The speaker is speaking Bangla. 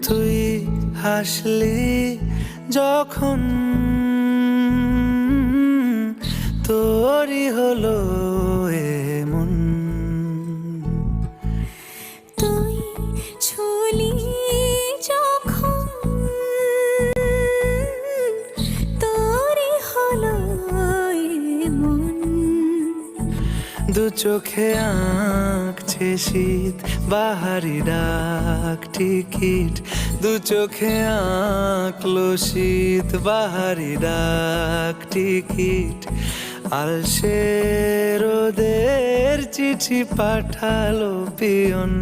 তুই হাসলি যখন তোরই হলো এমন। তুই ছুলি যখন তোরই হলো এমন। দু চোখে আঁকছে শীত বাহারি ডাক টিকিট, দু চোখে আঁকলো শীত বাহারি ডাক টিকিট। আলসে রোদের চিঠি পাঠালো পিয়ন।